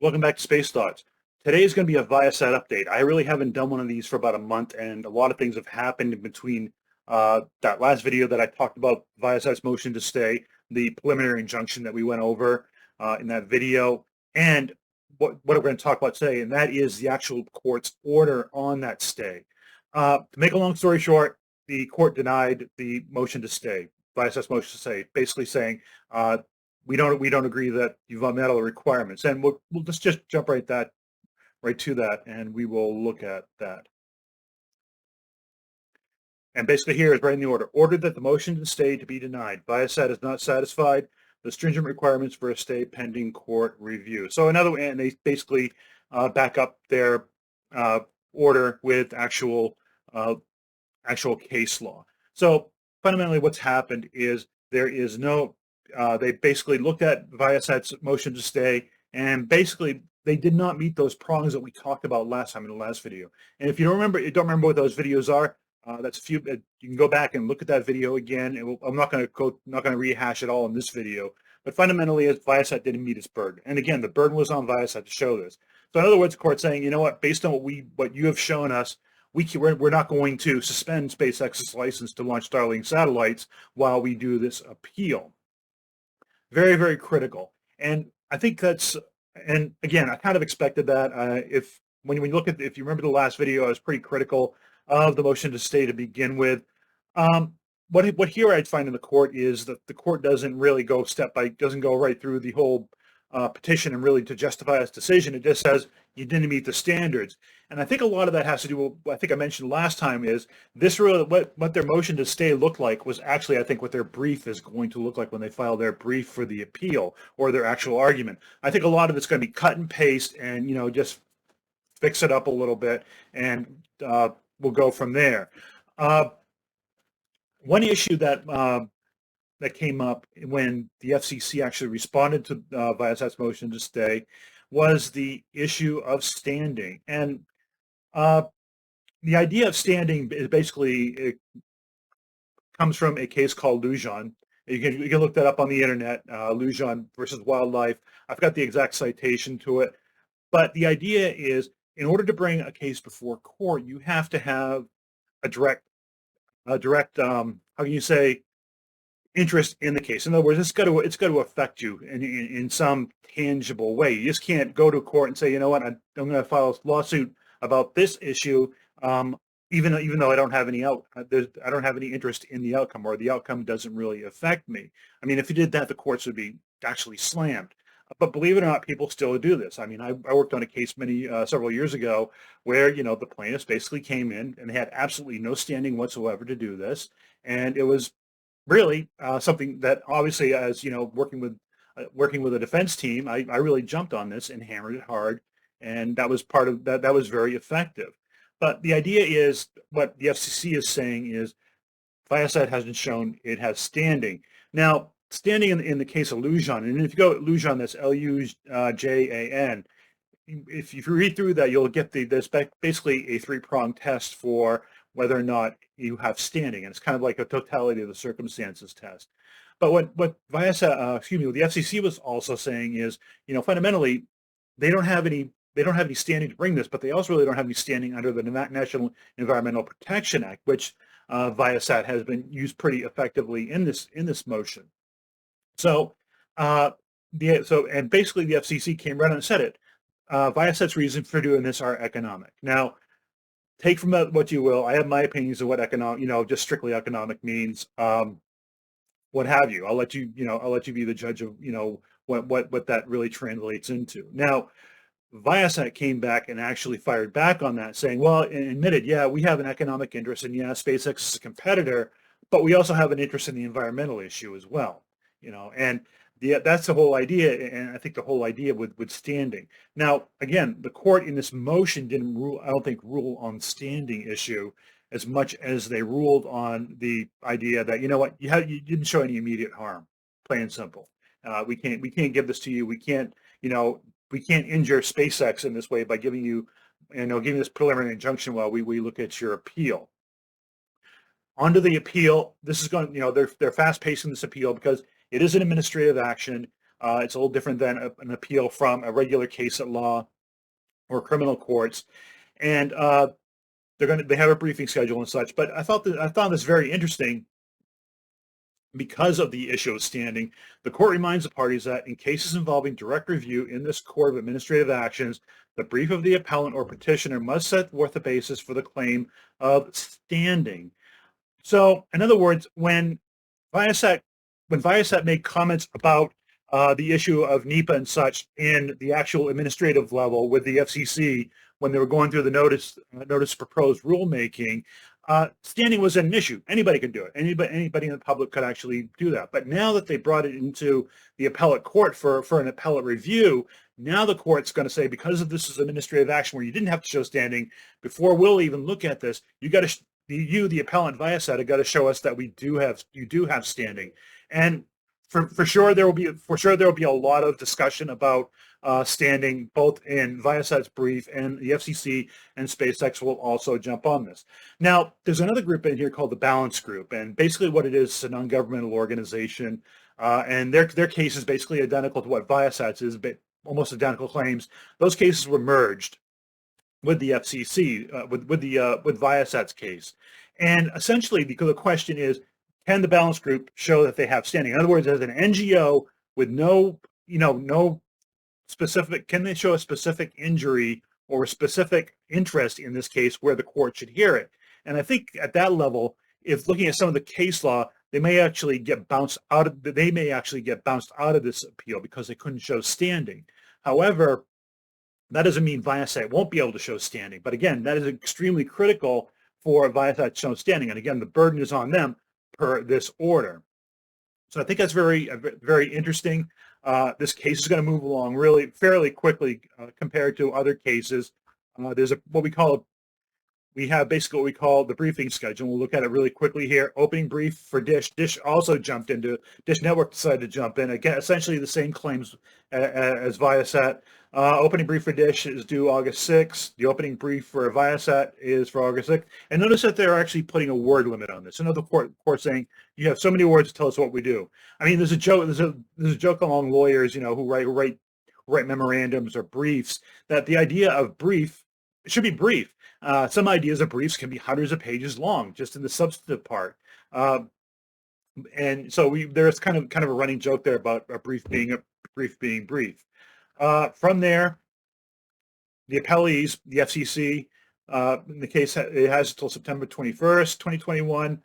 Welcome back to Space Thoughts. Today is going to be a ViaSat update. I really haven't done one of these for about a month, and a lot of things have happened in between that last video that I talked about ViaSat's motion to stay, the preliminary injunction that we went over in that video, and what we're going to talk about today, and that is the actual court's order on that stay. To make a long story short, the court denied the motion to stay, ViaSat's motion to stay, basically saying we don't agree that you've met all the requirements, and we'll just jump right to that, and we will look at that. And basically here is right in the order. Ordered that the motion to stay to be denied. ViaSat is not satisfied the stringent requirements for a stay pending court review. So in other words, and they basically back up their order with actual case law. So fundamentally what's happened is there is no, they basically looked at ViaSat's motion to stay, and basically they did not meet those prongs that we talked about last time in the last video. And if you don't remember what those videos are, that's a few. You can go back and look at that video again. I'm not going to rehash it all in this video. But fundamentally, ViaSat didn't meet its burden. And again, the burden was on ViaSat to show this. So in other words, the court's saying, you know what, based on what you have shown us, we're not going to suspend SpaceX's license to launch Starlink satellites while we do this appeal. Very, very critical. And I think that's, and again, I kind of expected that. When you look at, if you remember the last video, I was pretty critical of the motion to stay to begin with. What here I'd find in the court is that the court doesn't really go doesn't go right through the whole petition and really to justify its decision. It just says you didn't meet the standards. And I think a lot of that has to do with what I think I mentioned last time is this really, what their motion to stay looked like was actually, I think, what their brief is going to look like when they file their brief for the appeal or their actual argument. I think a lot of it's going to be cut and paste and, just fix it up a little bit, and we'll go from there. One issue that came up when the FCC actually responded to ViaSat's motion to stay was the issue of standing. And the idea of standing is basically, it comes from a case called Lujan. You can look that up on the internet, Lujan versus Wildlife. I forgot the exact citation to it. But the idea is, in order to bring a case before court, you have to have a direct, how can you say, interest in the case. In other words, it's got to affect you in some tangible way. You just can't go to court and say, you know what, I'm going to file a lawsuit about this issue, even though I don't have any I don't have any interest in the outcome, or the outcome doesn't really affect me. I mean, if you did that, the courts would be actually slammed. But believe it or not, people still do this. I mean, I worked on a case several years ago where, the plaintiffs basically came in and they had absolutely no standing whatsoever to do this. And it was really something that obviously, as working with a defense team, I really jumped on this and hammered it hard. And that was part of that. That was very effective. But the idea is, what the FCC is saying is ViaSat hasn't shown it has standing. Now, standing in the case of Lujan, and if you go Lujan, that's Lujan. If you read through that, you'll get there's basically a three-pronged test for whether or not you have standing, and it's kind of like a totality of the circumstances test. But what ViaSat, what the FCC was also saying is, fundamentally, they don't have any standing to bring this, but they also really don't have any standing under the National Environmental Protection Act, which ViaSat has been used pretty effectively in this motion. So, and basically the FCC came right out and said it. ViaSat's reason for doing this are economic. Now, take from that what you will. I have my opinions of what economic, just strictly economic means. What have you? I'll let you be the judge of, what that really translates into. Now, ViaSat came back and actually fired back on that, saying, well, and admitted, yeah, we have an economic interest, and yeah, SpaceX is a competitor, but we also have an interest in the environmental issue as well. And that's the whole idea, and I think the whole idea with standing. Now, again, the court in this motion didn't rule, I don't think, rule on standing issue as much as they ruled on the idea that, you didn't show any immediate harm, plain and simple. We can't give this to you. We can't injure SpaceX in this way by giving you, giving this preliminary injunction while we look at your appeal. Onto the appeal, this is going, they're fast pacing this appeal because it is an administrative action. It's a little different than an appeal from a regular case at law or criminal courts. And they have a briefing schedule and such. But I found this very interesting because of the issue of standing. The court reminds the parties that in cases involving direct review in this court of administrative actions, the brief of the appellant or petitioner must set forth the basis for the claim of standing. So, in other words, ViaSat when ViaSat made comments about the issue of NEPA and such in the actual administrative level with the FCC when they were going through the notice proposed rulemaking, standing was an issue. Anybody could do it. Anybody in the public could actually do that. But now that they brought it into the appellate court for an appellate review, now the court's going to say, because of this is administrative action where you didn't have to show standing, before we'll even look at this, you got to the appellant ViaSat have got to show us that you do have standing. And for sure there will be a lot of discussion about standing, both in ViaSat's brief, and the FCC and SpaceX will also jump on this. Now, there's another group in here called the Balance Group, and basically what it is a non-governmental organization, and their case is basically identical to what ViaSat's is, but almost identical claims. Those cases were merged with the FCC, with ViaSat's case, and essentially the question is, can the Balance Group show that they have standing? In other words, as an NGO with no specific, can they show a specific injury or a specific interest in this case where the court should hear it? And I think at that level, if looking at some of the case law, they may actually get bounced out of this appeal because they couldn't show standing. However, that doesn't mean ViaSat won't be able to show standing. But again, that is extremely critical for ViaSat to show standing. And again, the burden is on them per this order. So I think that's very interesting. This case is going to move along really fairly quickly compared to other cases. There's we have basically what we call the briefing schedule. We'll look at it really quickly here. Opening brief for Dish. Dish also jumped into, Dish Network decided to jump in. Again, essentially the same claims as ViaSat. Opening brief for Dish is due August 6th. The opening brief for ViaSat is for August 6th. And notice that they're actually putting a word limit on this. Another court saying, you have so many words to tell us what we do. I mean, there's a joke among lawyers, who write memorandums or briefs, that the idea of brief should be brief. Some ideas of briefs can be hundreds of pages long, just in the substantive part. And so there's kind of a running joke there about a brief being brief. From there, the appellees, the FCC, in the case, it has until September 21st, 2021,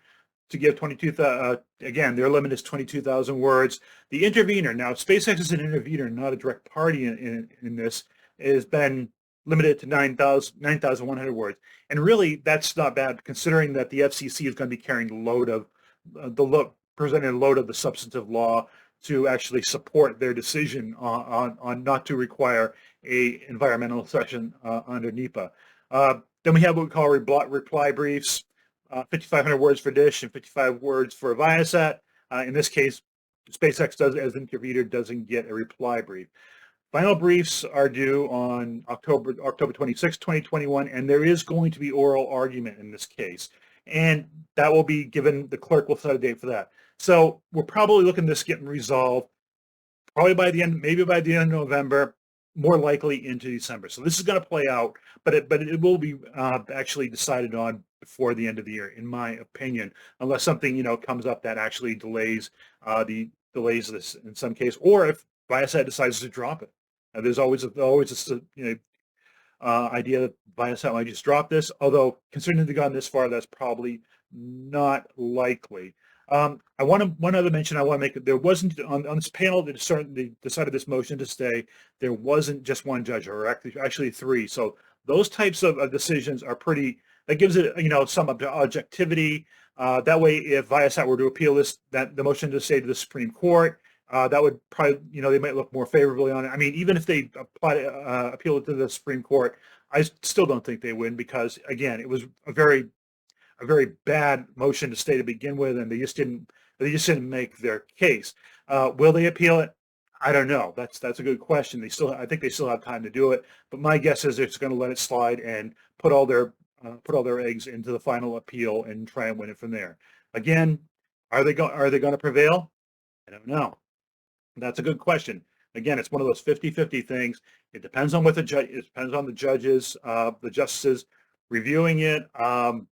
to give 22,000. Again, their limit is 22,000 words. The intervener, now SpaceX is an intervener, not a direct party in this, has been limited to 9,100 words. And really, that's not bad, considering that the FCC is going to be carrying the load of presenting a load of the substantive law to actually support their decision on not to require a environmental session under NEPA. Then we have what we call reply briefs, 5,500 words for Dish and 55 words for ViaSat. In this case, SpaceX as intervener doesn't get a reply brief. Final briefs are due on October 26, 2021, and there is going to be oral argument in this case. And that will be given, the clerk will set a date for that. So we're probably looking at this getting resolved probably maybe by the end of November, more likely into December. So this is going to play out, but it will be actually decided on before the end of the year, in my opinion, unless something comes up that actually delays this in some case, or if ViaSat decides to drop it. There's always this idea that ViaSat might just drop this, although considering they've gone this far, that's probably not likely. One other mention I want to make: there wasn't on this panel that decided this motion to stay. There wasn't just one judge, or actually three. So those types of decisions are pretty. That gives it some objectivity. That way, if ViaSat were to appeal the motion to stay to the Supreme Court, that would probably, they might look more favorably on it. I mean, even if they appeal it to the Supreme Court, I still don't think they win because, again, it was a very bad motion to stay to begin with, and they just didn't make their case. Will they appeal it? I don't know. That's a good question. I think they still have time to do it, but my guess is they're just going to let it slide and put all their eggs into the final appeal and try and win it from there. Again, are they going to prevail? I don't know. That's a good question. Again, it's one of those 50-50 things. It depends on what the judge, it depends on the judges, the justices reviewing it, and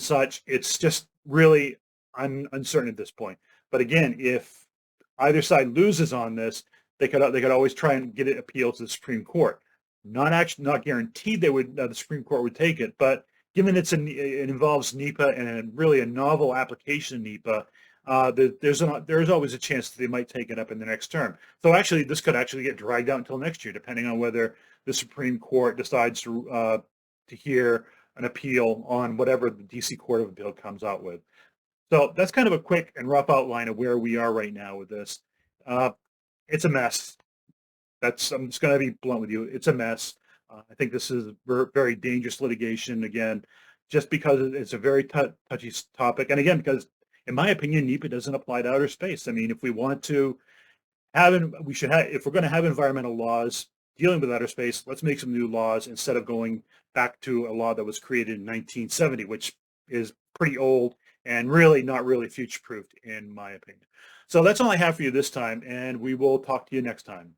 such. It's just really uncertain at this point. But again, if either side loses on this, they could always try and get it appealed to the Supreme Court. Not guaranteed they would the Supreme Court would take it, but given it involves NEPA and really a novel application of NEPA, there's always a chance that they might take it up in the next term. So actually, this could actually get dragged out until next year, depending on whether the Supreme Court decides to hear an appeal on whatever the DC Court of Appeal comes out with. So that's kind of a quick and rough outline of where we are right now with this. It's a mess. I'm just going to be blunt with you. It's a mess. I think this is very dangerous litigation, again, just because it's a very touchy topic. And again, because in my opinion, NEPA doesn't apply to outer space. I mean, if we want to if we're going to have environmental laws dealing with outer space, let's make some new laws instead of going back to a law that was created in 1970, which is pretty old and really not really future-proofed in my opinion. So that's all I have for you this time, and we will talk to you next time.